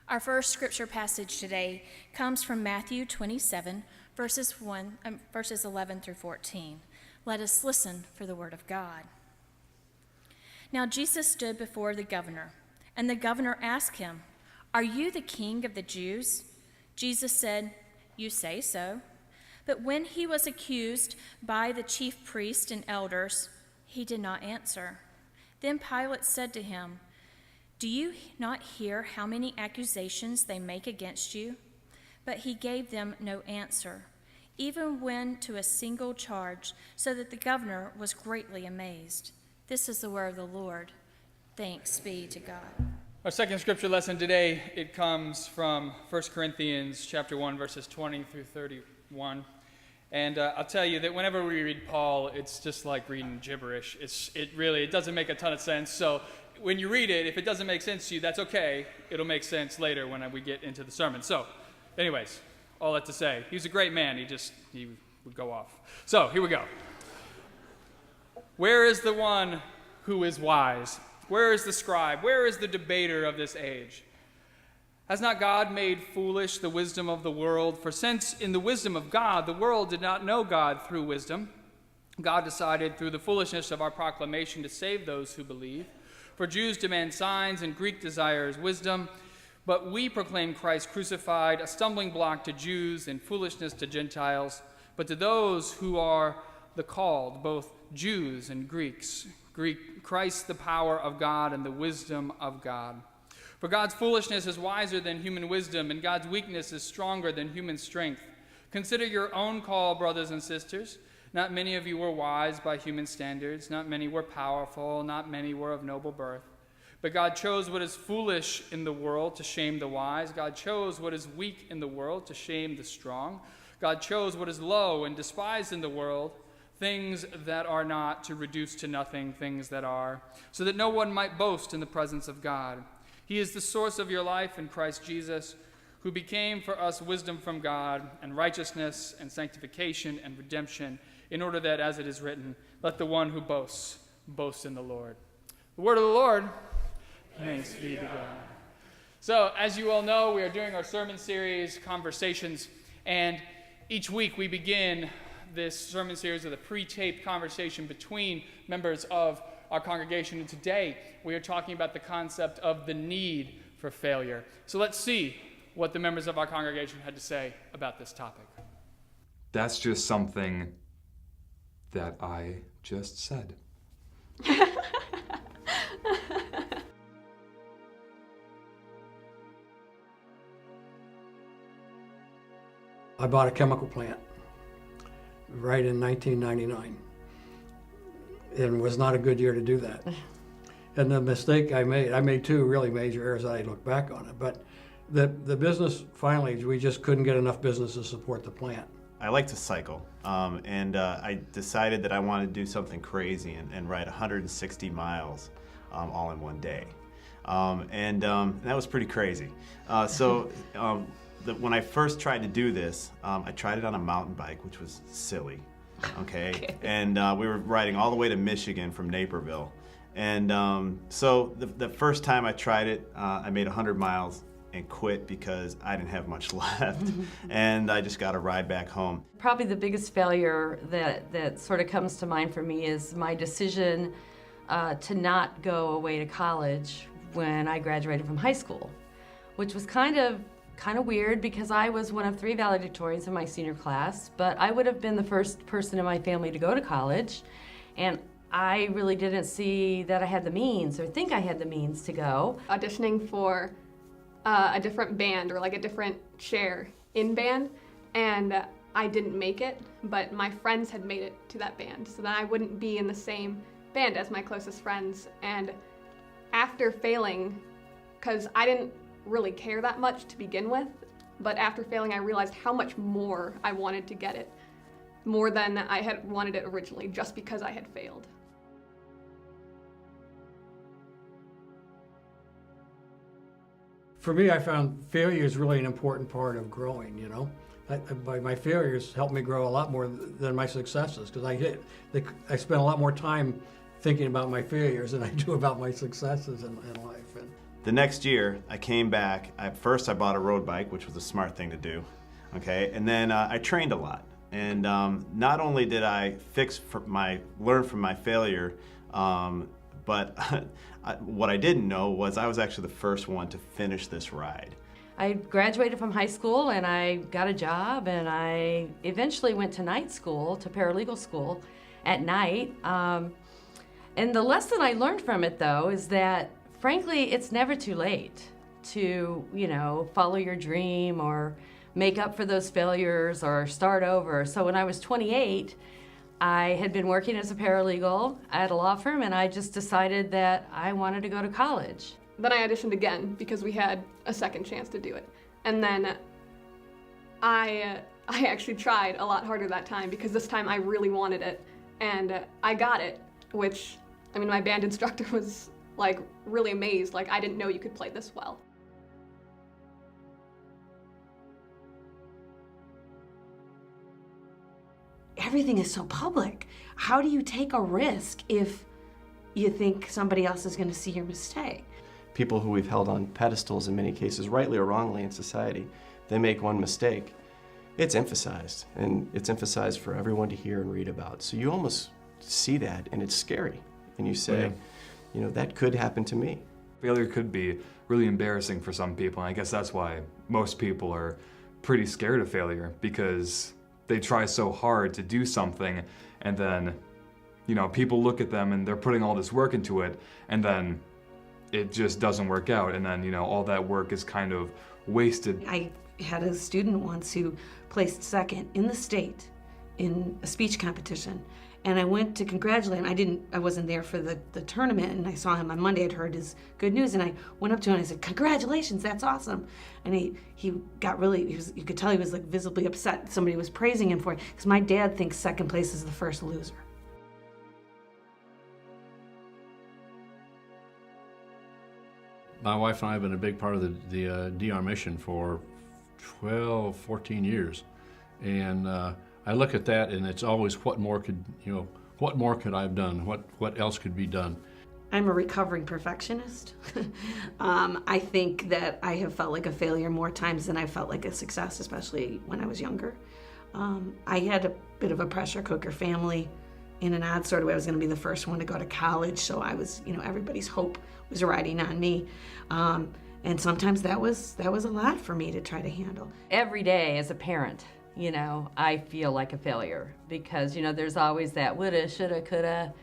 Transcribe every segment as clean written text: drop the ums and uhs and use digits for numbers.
Our first scripture passage today comes from Matthew 27, verses 11 through 14. Let us listen for the word of God. Now Jesus stood before the governor, and the governor asked him, "Are you the king of the Jews?" Jesus said, "You say so." But when he was accused by the chief priests and elders, he did not answer. Then Pilate said to him, "Do you not hear how many accusations they make against you?" But he gave them no answer, even when to a single charge, so that the governor was greatly amazed. This is the word of the Lord. Thanks be to God. Our second scripture lesson today, it comes from 1 Corinthians chapter 1, verses 20 through 31. And I'll tell you that whenever we read Paul, it's just like reading gibberish. It doesn't make a ton of sense. So when you read it, if it doesn't make sense to you, that's okay. It'll make sense later when we get into the sermon. So anyways, all that to say, he was a great man. He would go off. So here we go. Where is the one who is wise? Where is the scribe? Where is the debater of this age? Has not God made foolish the wisdom of the world? For since in the wisdom of God, the world did not know God through wisdom, God decided through the foolishness of our proclamation to save those who believe. For Jews demand signs and Greek desires wisdom, but we proclaim Christ crucified, a stumbling block to Jews and foolishness to Gentiles. But to those who are the called, both Jews and Greeks, Christ the power of God and the wisdom of God. For God's foolishness is wiser than human wisdom, and God's weakness is stronger than human strength. Consider your own call, brothers and sisters. Not many of you were wise by human standards. Not many were powerful. Not many were of noble birth. But God chose what is foolish in the world to shame the wise. God chose what is weak in the world to shame the strong. God chose what is low and despised in the world, things that are not, to reduce to nothing things that are, so that no one might boast in the presence of God. He is the source of your life in Christ Jesus, who became for us wisdom from God and righteousness and sanctification and redemption, in order that, as it is written, let the one who boasts, boast in the Lord. The word of the Lord. Thanks be to God. So, as you all know, we are doing our sermon series, Conversations, and each week we begin this sermon series with a pre-taped conversation between members of our congregation. And today we are talking about the concept of the need for failure. So let's see what the members of our congregation had to say about this topic. That's just something that I just said. I bought a chemical plant right in 1999. And was not a good year to do that. And the mistake I made two really major errors that I look back on it. But the business, finally, we just couldn't get enough business to support the plant. I like to cycle, and I decided that I wanted to do something crazy and ride 160 miles all in one day. And that was pretty crazy. When I first tried to do this, I tried it on a mountain bike, which was silly. Okay. And we were riding all the way to Michigan from Naperville. And so the first time I tried it, I made 100 miles and quit because I didn't have much left. And I just got a ride back home. Probably the biggest failure that sort of comes to mind for me is my decision to not go away to college when I graduated from high school, which was kind of weird because I was one of 3 valedictorians in my senior class, but I would have been the first person in my family to go to college, and I really didn't see that I had the means or think I had the means to go. Auditioning for a different band or like a different chair in band, and I didn't make it, but my friends had made it to that band, so that I wouldn't be in the same band as my closest friends. And after failing, because I didn't really care that much to begin with, but after failing I realized how much more I wanted to get it, more than I had wanted it originally, just because I had failed. For me, I found failure is really an important part of growing, you know. My failures helped me grow a lot more than my successes, because I spent a lot more time thinking about my failures than I do about my successes in life. And The next year, I came back. First, I bought a road bike, which was a smart thing to do, okay? And then I trained a lot. And not only did I learn from my failure, but what I didn't know was I was actually the first one to finish this ride. I graduated from high school and I got a job, and I eventually went to night school, to paralegal school at night. And the lesson I learned from it, though, is that frankly, it's never too late to, follow your dream or make up for those failures or start over. So when I was 28, I had been working as a paralegal at a law firm, and I just decided that I wanted to go to college. Then I auditioned again because we had a second chance to do it. And then I actually tried a lot harder that time because this time I really wanted it. And I got it, which, my band instructor was really amazed. I didn't know you could play this well. Everything is so public. How do you take a risk if you think somebody else is going to see your mistake? People who we've held on pedestals in many cases, rightly or wrongly in society, they make one mistake, it's emphasized, and it's emphasized for everyone to hear and read about. So you almost see that, and it's scary. And you say, that could happen to me. Failure could be really embarrassing for some people, and I guess that's why most people are pretty scared of failure, because they try so hard to do something, and then, people look at them and they're putting all this work into it, and then it just doesn't work out, and then, all that work is kind of wasted. I had a student once who placed second in the state in a speech competition. And I went to congratulate him. I wasn't there for the tournament, and I saw him on Monday. I'd heard his good news, and I went up to him and I said, "Congratulations, that's awesome." And he got you could tell he was visibly upset somebody was praising him for it, because my dad thinks second place is the first loser. My wife and I have been a big part of the DR mission for 12, 14 years. And I look at that, and it's always what more could I have done? What else could be done? I'm a recovering perfectionist. I think that I have felt like a failure more times than I felt like a success, especially when I was younger. I had a bit of a pressure cooker family in an odd sort of way. I was going to be the first one to go to college, so I was, everybody's hope was riding on me. And sometimes that was a lot for me to try to handle. Every day as a parent, I feel like a failure because, there's always that woulda, shoulda, coulda,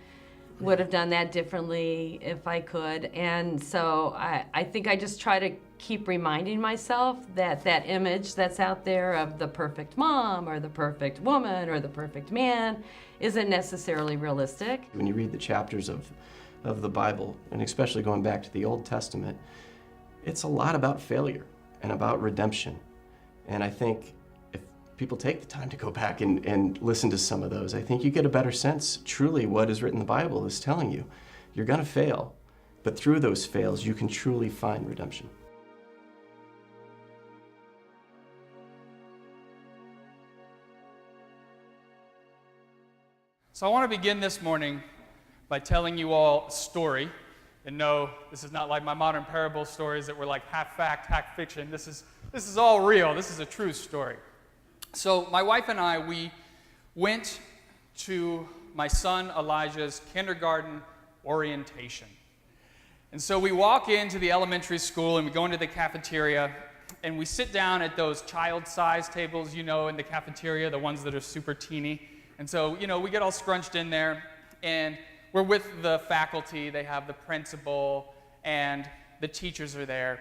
would have done that differently if I could. And so I think I just try to keep reminding myself that that image that's out there of the perfect mom or the perfect woman or the perfect man isn't necessarily realistic. When you read the chapters of the Bible, and especially going back to the Old Testament, it's a lot about failure and about redemption. And I think if people take the time to go back and listen to some of those, I think you get a better sense truly what is written in the Bible is telling you. You're going to fail, but through those fails, you can truly find redemption. So I want to begin this morning by telling you all a story. And no, this is not like my modern parable stories that were like half fact, half fiction. This is all real. This is a true story. So my wife and I, we went to my son Elijah's kindergarten orientation. And so we walk into the elementary school and we go into the cafeteria and we sit down at those child-sized tables, in the cafeteria, the ones that are super teeny. And so, we get all scrunched in there and we're with the faculty. They have the principal and the teachers are there.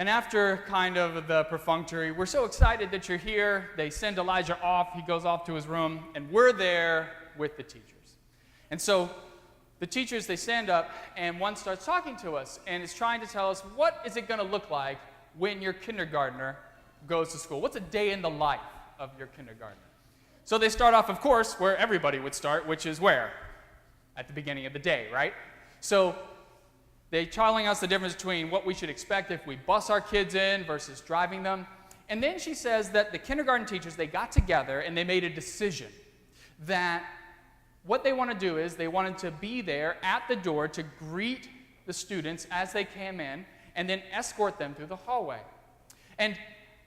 And after kind of the perfunctory, we're so excited that you're here. They send Elijah off. He goes off to his room, and we're there with the teachers. And so the teachers, they stand up, and one starts talking to us and is trying to tell us, what is it going to look like when your kindergartner goes to school? What's a day in the life of your kindergartner? So they start off, of course, where everybody would start, which is where? At the beginning of the day, right? So they're telling us the difference between what we should expect if we bus our kids in versus driving them. And then she says that the kindergarten teachers, they got together and they made a decision that what they want to do is they wanted to be there at the door to greet the students as they came in and then escort them through the hallway. And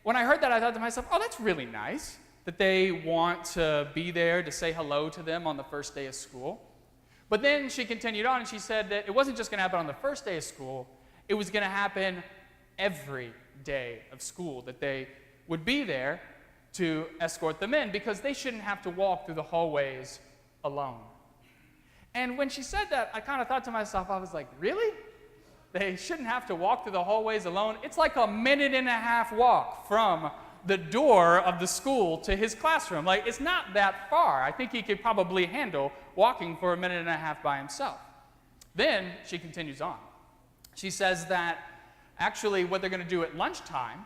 when I heard that, I thought to myself, oh, that's really nice that they want to be there to say hello to them on the first day of school. But then she continued on and she said that it wasn't just going to happen on the first day of school, it was going to happen every day of school, that they would be there to escort them in because they shouldn't have to walk through the hallways alone. And when she said that, I kind of thought to myself, I was like, really? They shouldn't have to walk through the hallways alone? It's like a 1.5-minute walk from the door of the school to his classroom. Like, it's not that far. I think he could probably handle walking for 1.5 minutes by himself. Then she continues on. She says that actually what they're going to do at lunchtime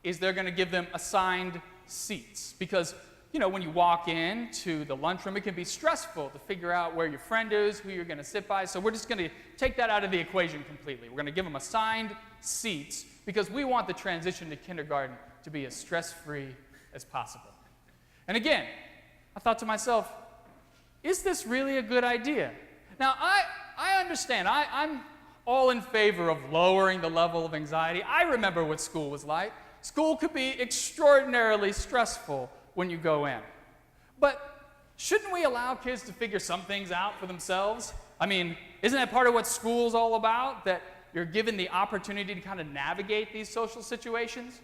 is they're going to give them assigned seats because, you know, when you walk into the lunchroom, it can be stressful to figure out where your friend is, who you're going to sit by. So we're just going to take that out of the equation completely. We're going to give them assigned seats because we want the transition to kindergarten to be as stress-free as possible. And again, I thought to myself, is this really a good idea? Now, I understand. I'm all in favor of lowering the level of anxiety. I remember what school was like. School could be extraordinarily stressful when you go in. But shouldn't we allow kids to figure some things out for themselves? I mean, isn't that part of what school's all about? That you're given the opportunity to kind of navigate these social situations?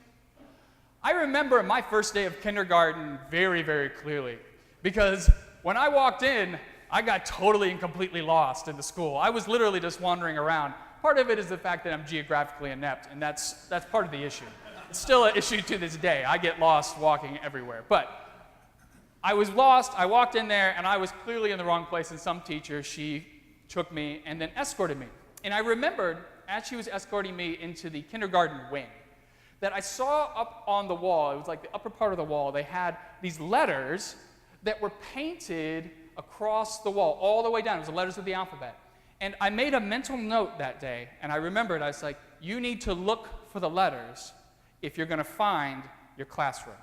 I remember my first day of kindergarten very, very clearly because when I walked in, I got totally and completely lost in the school. I was literally just wandering around. Part of it is the fact that I'm geographically inept, and that's part of the issue. It's still an issue to this day. I get lost walking everywhere. But I was lost. I walked in there, and I was clearly in the wrong place, and some teacher, she took me and then escorted me. And I remembered, as she was escorting me into the kindergarten wing, that I saw up on the wall, it was like the upper part of the wall, they had these letters that were painted across the wall, all the way down. It was the letters of the alphabet. And I made a mental note that day, and I remembered, I was like, you need to look for the letters if you're going to find your classroom.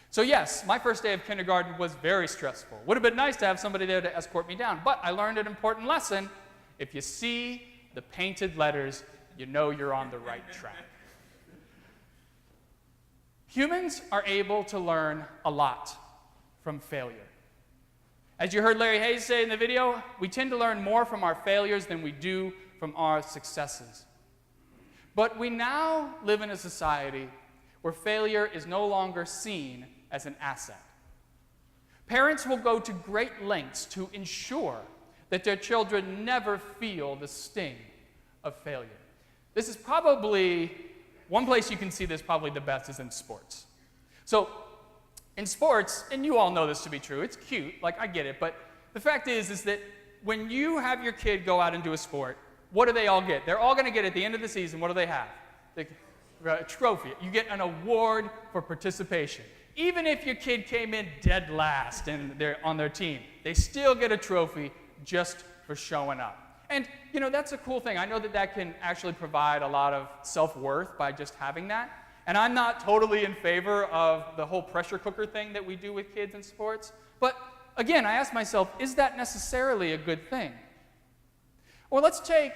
So yes, my first day of kindergarten was very stressful. Would have been nice to have somebody there to escort me down, but I learned an important lesson. If you see the painted letters, you know you're on the right track. Humans are able to learn a lot from failure. As you heard Larry Hayes say in the video, we tend to learn more from our failures than we do from our successes. But we now live in a society where failure is no longer seen as an asset. Parents will go to great lengths to ensure that their children never feel the sting of failure. This is probably, one place you can see this probably the best is in sports. So, in sports, and you all know this to be true, it's cute, like I get it, but the fact is that when you have your kid go out and do a sport, what do they all get? They're all going to get at the end of the season, what do they have? A trophy. You get an award for participation. Even if your kid came in dead last and they're on their team, they still get a trophy just for showing up. And, you know, that's a cool thing. I know that that can actually provide a lot of self-worth by just having that. And I'm not totally in favor of the whole pressure cooker thing that we do with kids in sports. But again, I ask myself, is that necessarily a good thing? Or let's take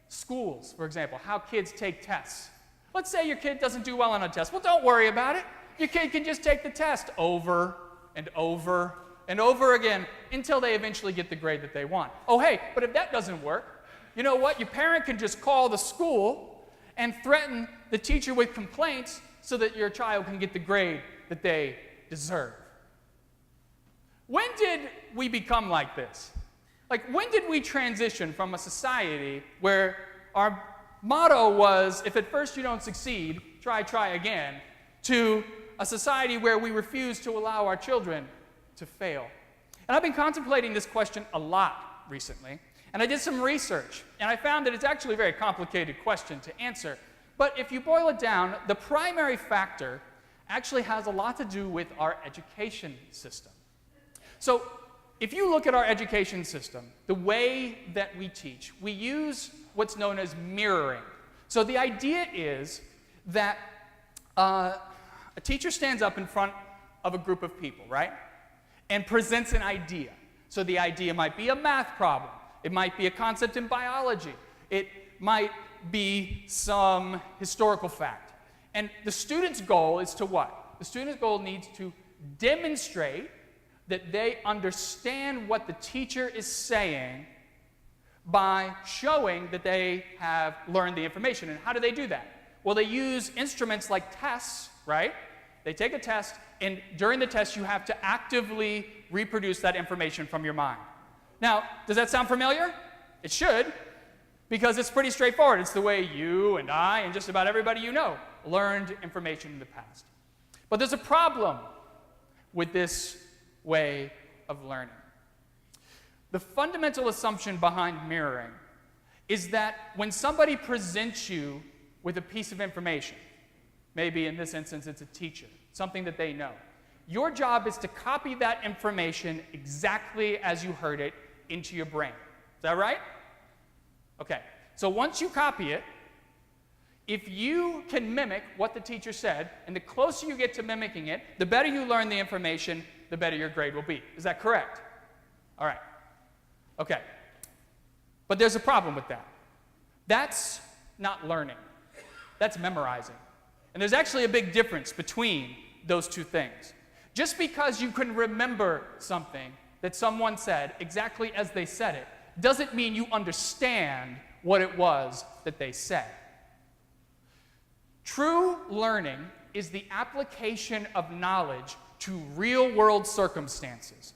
schools, for example, how kids take tests. Let's say your kid doesn't do well on a test. Well, don't worry about it. Your kid can just take the test over and over and over again until they eventually get the grade that they want. Oh, hey, but if that doesn't work, you know what? Your parent can just call the school and threaten the teacher with complaints so that your child can get the grade that they deserve. When did we become like this? Like, when did we transition from a society where our motto was, if at first you don't succeed, try again, to a society where we refuse to allow our children to fail? And I've been contemplating this question a lot recently, and I did some research, and I found that it's actually a very complicated question to answer. But if you boil it down, the primary factor actually has a lot to do with our education system. So if you look at our education system, the way that we teach, we use what's known as mirroring. So the idea is that a teacher stands up in front of a group of people, right? And presents an idea. So the idea might be a math problem. It might be a concept in biology. It might be some historical fact. And the student's goal is to what? The student's goal needs to demonstrate that they understand what the teacher is saying by showing that they have learned the information. And how do they do that? Well, they use instruments like tests, right? They take a test, and during the test, you have to actively reproduce that information from your mind. Now, does that sound familiar? It should, because it's pretty straightforward. It's the way you and I and just about everybody you know learned information in the past. But there's a problem with this way of learning. The fundamental assumption behind mirroring is that when somebody presents you with a piece of information, maybe in this instance it's a teacher, something that they know, your job is to copy that information exactly as you heard it into your brain. Is that right? Okay. So once you copy it, if you can mimic what the teacher said, and the closer you get to mimicking it, the better you learn the information, the better your grade will be. Is that correct? All right. Okay. But there's a problem with that. That's not learning. That's memorizing. And there's actually a big difference between those two things. Just because you can remember something that someone said exactly as they said it, doesn't mean you understand what it was that they said. True learning is the application of knowledge to real-world circumstances.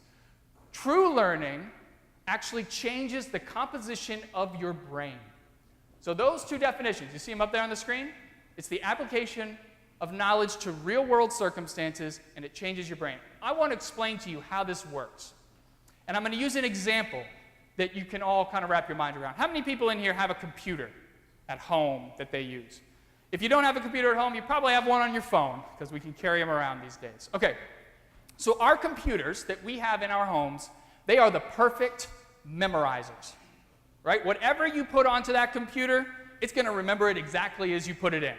True learning actually changes the composition of your brain. So those two definitions, you see them up there on the screen? It's the application of knowledge to real-world circumstances, and it changes your brain. I want to explain to you how this works. And I'm going to use an example that you can all kind of wrap your mind around. How many people in here have a computer at home that they use? If you don't have a computer at home, you probably have one on your phone, because we can carry them around these days. Okay, so our computers that we have in our homes, they are the perfect memorizers, right? Whatever you put onto that computer, it's going to remember it exactly as you put it in.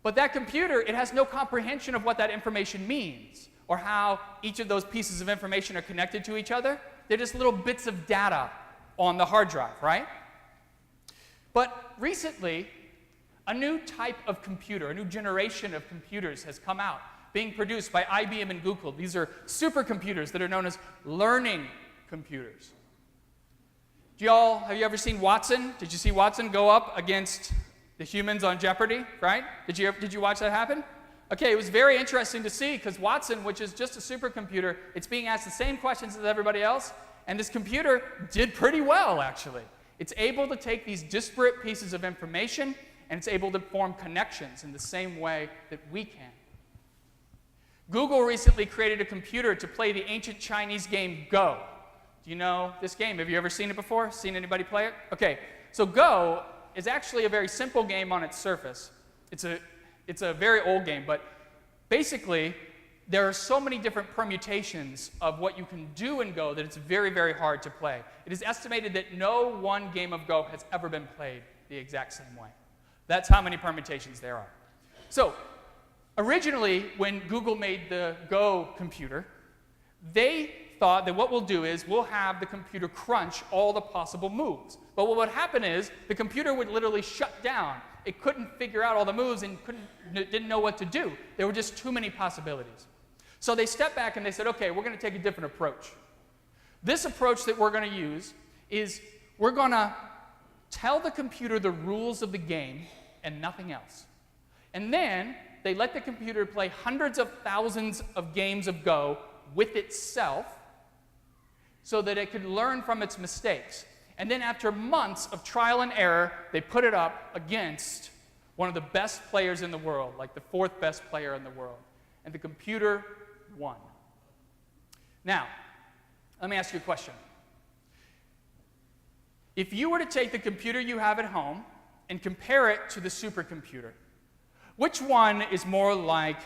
But that computer, it has no comprehension of what that information means, or how each of those pieces of information are connected to each other. They're just little bits of data on the hard drive, right? But recently, a new type of computer, a new generation of computers has come out, being produced by IBM and Google. These are supercomputers that are known as learning computers. Have you ever seen Watson? Did you see Watson go up against the humans on Jeopardy, right? Did you watch that happen? Okay, it was very interesting to see, because Watson, which is just a supercomputer, it's being asked the same questions as everybody else, and this computer did pretty well, actually. It's able to take these disparate pieces of information, and it's able to form connections in the same way that we can. Google recently created a computer to play the ancient Chinese game Go. Do you know this game? Have you ever seen it before? Seen anybody play it? Okay, so Go is actually a very simple game on its surface. It's a very old game, but basically there are so many different permutations of what you can do in Go that it's very, very hard to play. It is estimated that no one game of Go has ever been played the exact same way. That's how many permutations there are. So originally, when Google made the Go computer, they thought that what we'll do is we'll have the computer crunch all the possible moves. But what would happen is the computer would literally shut down. It couldn't figure out all the moves and didn't know what to do. There were just too many possibilities. So they stepped back and they said, okay, we're going to take a different approach. This approach that we're going to use is we're going to tell the computer the rules of the game and nothing else. And then they let the computer play hundreds of thousands of games of Go with itself so that it could learn from its mistakes. And then after months of trial and error, they put it up against one of the best players in the world, like the fourth best player in the world. And the computer won. Now, let me ask you a question. If you were to take the computer you have at home and compare it to the supercomputer, which one is more like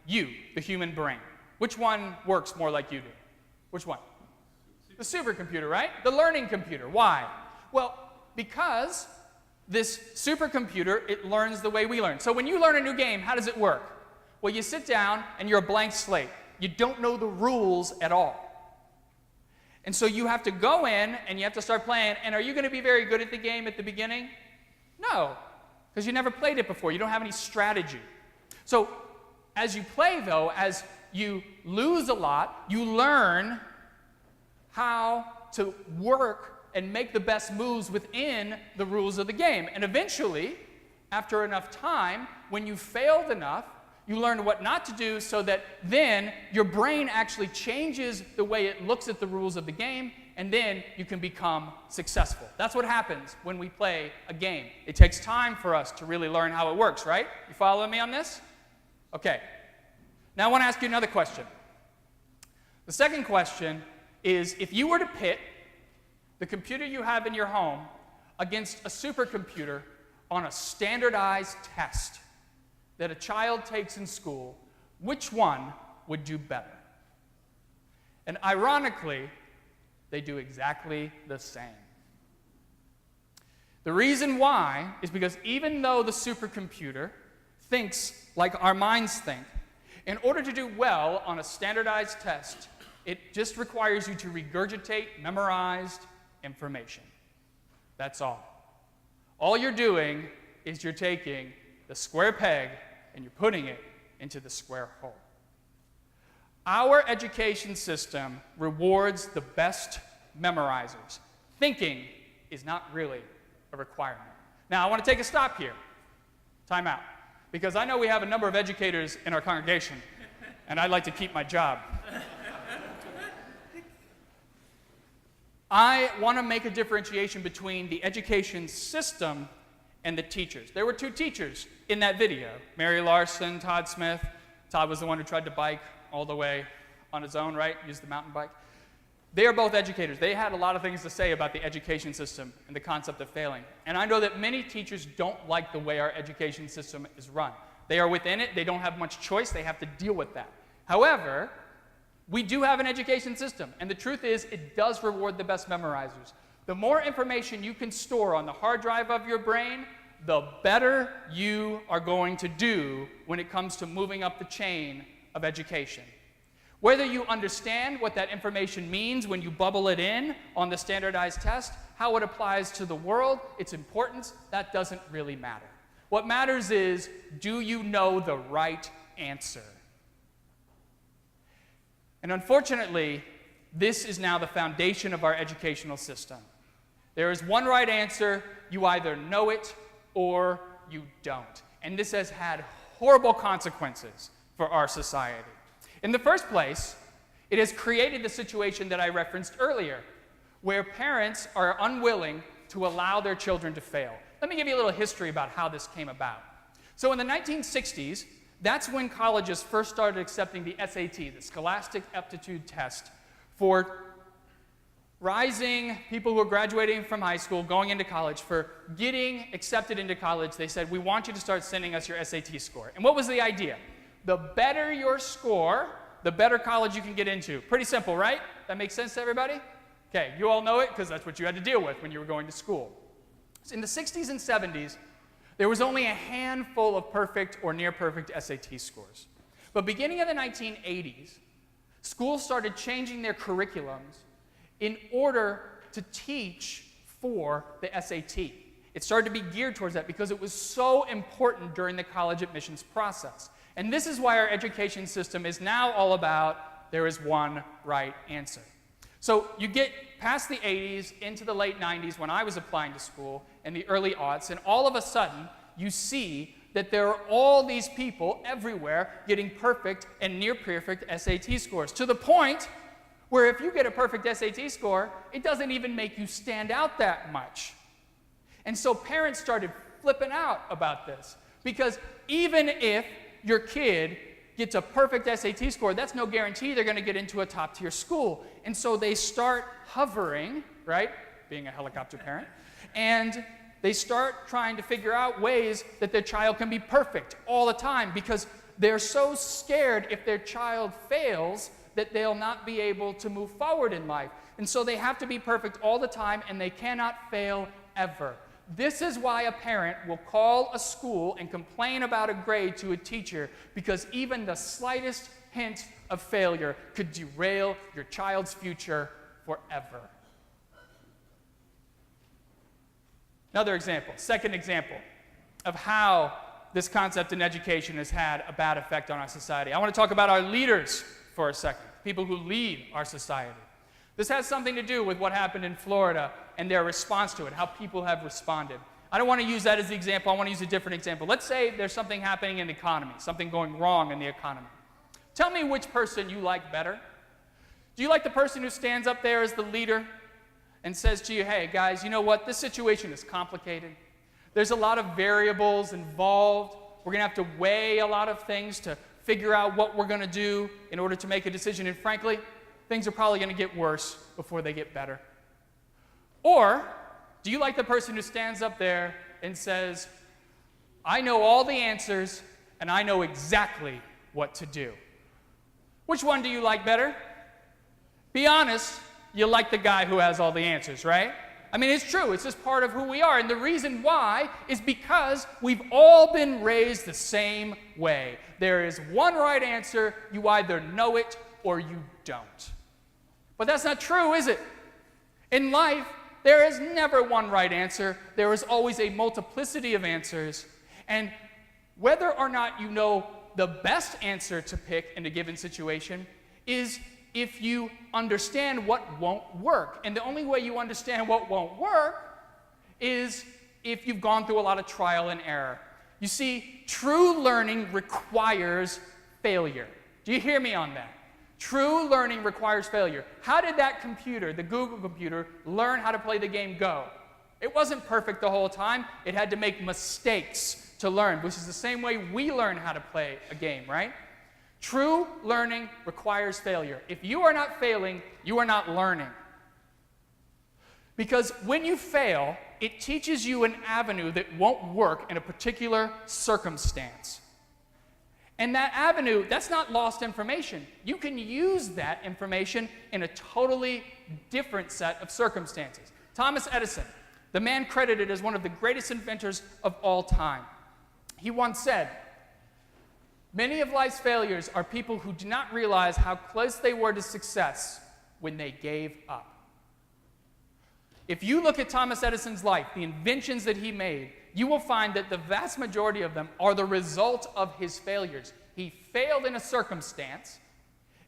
you, the human brain? Which one works more like you do? Which one? The supercomputer, right? The learning computer. Why? Well, because this supercomputer, it learns the way we learn. So when you learn a new game, how does it work? Well, you sit down and you're a blank slate. You don't know the rules at all. And so you have to go in and you have to start playing. And are you going to be very good at the game at the beginning? No, because you never played it before. You don't have any strategy. So as you play, though, as you lose a lot, you learn how to work and make the best moves within the rules of the game. And eventually, after enough time, when you failed enough, you learn what not to do so that then your brain actually changes the way it looks at the rules of the game, and then you can become successful. That's what happens when we play a game. It takes time for us to really learn how it works, right? You following me on this? Okay. Now I want to ask you another question. The second question is, if you were to pit the computer you have in your home against a supercomputer on a standardized test that a child takes in school, which one would do better? And ironically, they do exactly the same. The reason why is because even though the supercomputer thinks like our minds think, in order to do well on a standardized test, it just requires you to regurgitate memorized information. That's all. All you're doing is you're taking the square peg and you're putting it into the square hole. Our education system rewards the best memorizers. Thinking is not really a requirement. Now, I want to take a stop here. Time out. Because I know we have a number of educators in our congregation, and I'd like to keep my job. I want to make a differentiation between the education system and the teachers. There were two teachers in that video, Mary Larson, Todd Smith. Todd was the one who tried to bike all the way on his own, right? Used the mountain bike. They are both educators. They had a lot of things to say about the education system and the concept of failing. And I know that many teachers don't like the way our education system is run. They are within it. They don't have much choice. They have to deal with that. However, we do have an education system. And the truth is, it does reward the best memorizers. The more information you can store on the hard drive of your brain, the better you are going to do when it comes to moving up the chain of education. Whether you understand what that information means when you bubble it in on the standardized test, how it applies to the world, its importance, that doesn't really matter. What matters is, do you know the right answer? And unfortunately, this is now the foundation of our educational system. There is one right answer. You either know it or you don't. And this has had horrible consequences for our society. In the first place, it has created the situation that I referenced earlier, where parents are unwilling to allow their children to fail. Let me give you a little history about how this came about. So in the 1960s, that's when colleges first started accepting the SAT, the Scholastic Aptitude Test, for rising people who are graduating from high school, going into college. For getting accepted into college, they said, we want you to start sending us your SAT score. And what was the idea? The better your score, the better college you can get into. Pretty simple, right? That makes sense to everybody? Okay, you all know it because that's what you had to deal with when you were going to school. So in the 60s and 70s, there was only a handful of perfect or near perfect SAT scores. But beginning in the 1980s, schools started changing their curriculums in order to teach for the SAT. It started to be geared towards that because it was so important during the college admissions process. And this is why our education system is now all about there is one right answer. So you get past the 80s into the late 90s when I was applying to school and the early aughts, and all of a sudden you see that there are all these people everywhere getting perfect and near perfect SAT scores, to the point where if you get a perfect SAT score, it doesn't even make you stand out that much. And so parents started flipping out about this, because even if your kid gets a perfect SAT score, that's no guarantee they're going to get into a top-tier school. And so they start hovering, right, being a helicopter parent, and they start trying to figure out ways that their child can be perfect all the time, because they're so scared if their child fails that they'll not be able to move forward in life. And so they have to be perfect all the time, and they cannot fail ever. This is why a parent will call a school and complain about a grade to a teacher, because even the slightest hint of failure could derail your child's future forever. Another example, second example of how this concept in education has had a bad effect on our society. I want to talk about our leaders for a second, people who lead our society. This has something to do with what happened in Florida and their response to it, how people have responded. I don't want to use that as the example. I want to use a different example. Let's say there's something happening in the economy, something going wrong in the economy. Tell me which person you like better. Do you like the person who stands up there as the leader and says to you, hey, guys, you know what? This situation is complicated. There's a lot of variables involved. We're going to have to weigh a lot of things to figure out what we're going to do in order to make a decision. And frankly, things are probably going to get worse before they get better. Or do you like the person who stands up there and says, I know all the answers and I know exactly what to do? Which one do you like better? Be honest, you like the guy who has all the answers, right? I mean, it's true. It's just part of who we are. And the reason why is because we've all been raised the same way. There is one right answer. You either know it or you don't. But that's not true, is it? In life, there is never one right answer. There is always a multiplicity of answers. And whether or not you know the best answer to pick in a given situation is if you understand what won't work. And the only way you understand what won't work is if you've gone through a lot of trial and error. You see, true learning requires failure. Do you hear me on that? True learning requires failure. How did that computer, the Google computer, learn how to play the game Go? It wasn't perfect the whole time. It had to make mistakes to learn, which is the same way we learn how to play a game, right? True learning requires failure. If you are not failing, you are not learning. Because when you fail, it teaches you an avenue that won't work in a particular circumstance. And that avenue, that's not lost information. You can use that information in a totally different set of circumstances. Thomas Edison, the man credited as one of the greatest inventors of all time, he once said, many of life's failures are people who do not realize how close they were to success when they gave up. If you look at Thomas Edison's life, the inventions that he made, you will find that the vast majority of them are the result of his failures. He failed in a circumstance,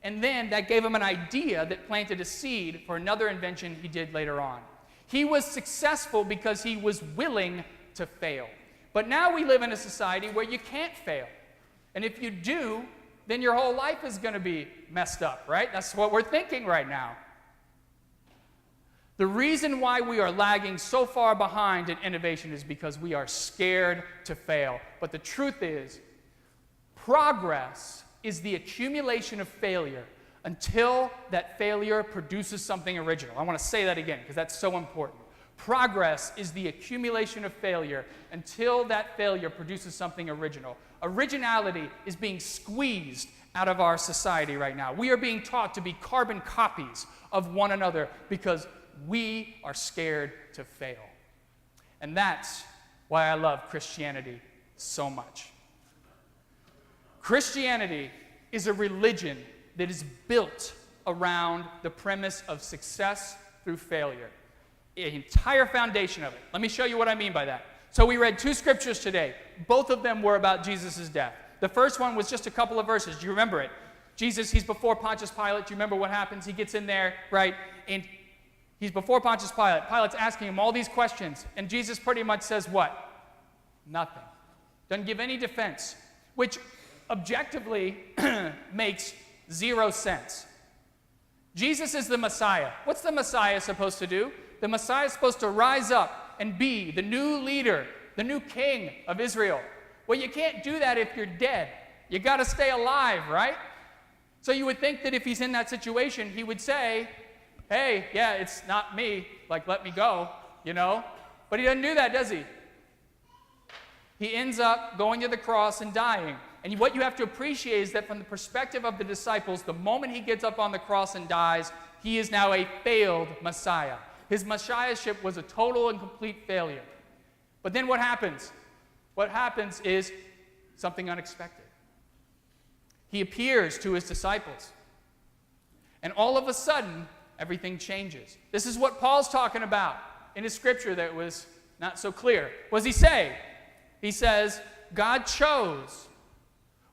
and then that gave him an idea that planted a seed for another invention he did later on. He was successful because he was willing to fail. But now we live in a society where you can't fail. And if you do, then your whole life is going to be messed up, right? That's what we're thinking right now. The reason why we are lagging so far behind in innovation is because we are scared to fail. But the truth is, progress is the accumulation of failure until that failure produces something original. I want to say that again because that's so important. Progress is the accumulation of failure until that failure produces something original. Originality is being squeezed out of our society right now. We are being taught to be carbon copies of one another because we are scared to fail. And that's why I love Christianity so much. Christianity is a religion that is built around the premise of success through failure. The entire foundation of it. Let me show you what I mean by that. So we read two scriptures today. Both of them were about Jesus' death. The first one was just a couple of verses. Do you remember it? Jesus, he's before Pontius Pilate. Do you remember what happens? He gets in there, right? And he's before Pontius Pilate. Pilate's asking him all these questions. And Jesus pretty much says what? Nothing. Doesn't give any defense. Which objectively makes zero sense. Jesus is the Messiah. What's the Messiah supposed to do? The Messiah is supposed to rise up and be the new leader, the new king of Israel. Well, you can't do that if you're dead. You got to stay alive, right? So you would think that if he's in that situation, he would say, hey, yeah, it's not me. Like, let me go, you know? But he doesn't do that, does he? He ends up going to the cross and dying. And what you have to appreciate is that from the perspective of the disciples, the moment he gets up on the cross and dies, he is now a failed Messiah. His messiahship was a total and complete failure. But then what happens? What happens is something unexpected. He appears to his disciples. And all of a sudden, everything changes. This is what Paul's talking about in his scripture that was Not so clear. What does he say? He says, God chose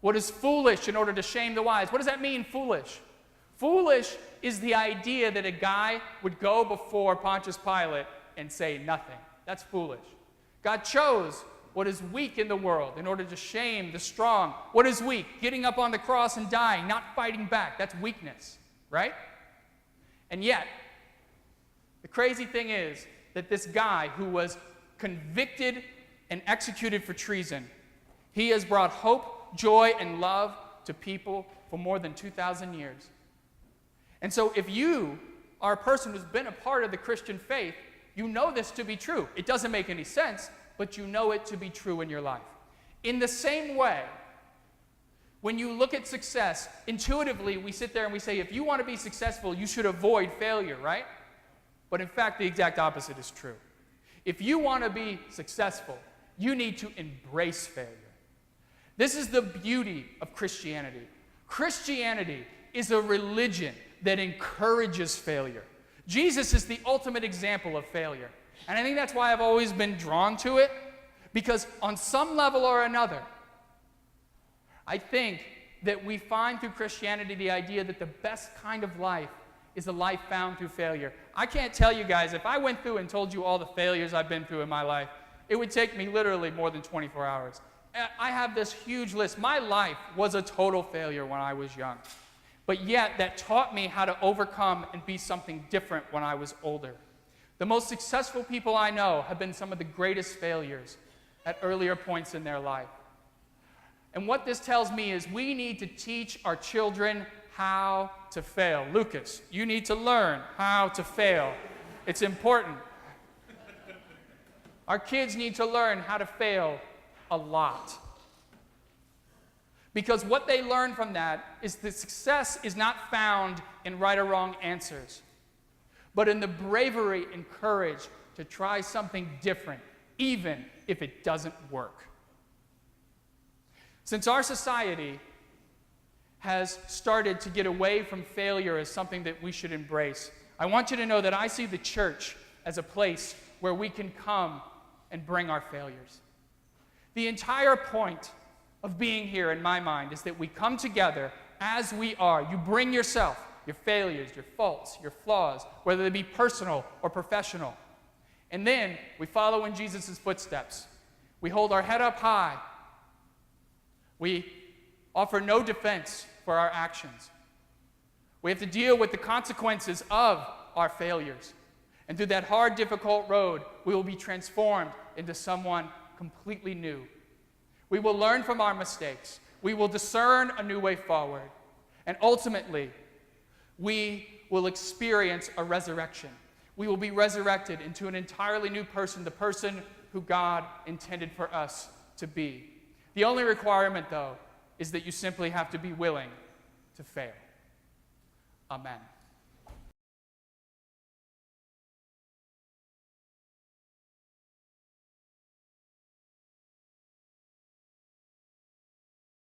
what is foolish in order to shame the wise. What does that mean, foolish? Foolish is the idea that a guy would go before Pontius Pilate and say nothing. That's foolish. God chose what is weak in the world in order to shame the strong. What is weak? Getting up on the cross and dying, not fighting back. That's weakness, right? And yet, the crazy thing is that this guy who was convicted and executed for treason, he has brought hope, joy, and love to people for more than 2,000 years. And so if you are a person who's been a part of the Christian faith, you know this to be true. It doesn't make any sense, but you know it to be true in your life. In the same way, when you look at success, intuitively we sit there and we say, if you want to be successful, you should avoid failure, right? But in fact, the exact opposite is true. If you want to be successful, you need to embrace failure. This is the beauty of Christianity. Christianity is a religion that encourages failure. Jesus is the ultimate example of failure. And I think that's why I've always been drawn to it, because on some level or another, I think that we find through Christianity the idea that the best kind of life is a life found through failure. I can't tell you guys, if I went through and told you all the failures I've been through in my life, it would take me literally more than 24 hours. I have this huge list. My life was a total failure when I was young. But yet, that taught me how to overcome and be something different when I was older. The most successful people I know have been some of the greatest failures at earlier points in their life. And what this tells me is we need to teach our children how to fail. Lucas, you need to learn how to fail. It's important. Our kids need to learn how to fail a lot. Because what they learn from that is that success is not found in right or wrong answers, but in the bravery and courage to try something different, even if it doesn't work. Since our society has started to get away from failure as something that we should embrace, I want you to know that I see the church as a place where we can come and bring our failures. The entire point of being here, in my mind, is that we come together as we are. You bring yourself, your failures, your faults, your flaws, whether they be personal or professional. And then we follow in Jesus' footsteps. We hold our head up high. We offer no defense for our actions. We have to deal with the consequences of our failures. And through that hard, difficult road, we will be transformed into someone completely new. We will learn from our mistakes. We will discern a new way forward. And ultimately, we will experience a resurrection. We will be resurrected into an entirely new person, the person who God intended for us to be. The only requirement, though, is that you simply have to be willing to fail. Amen.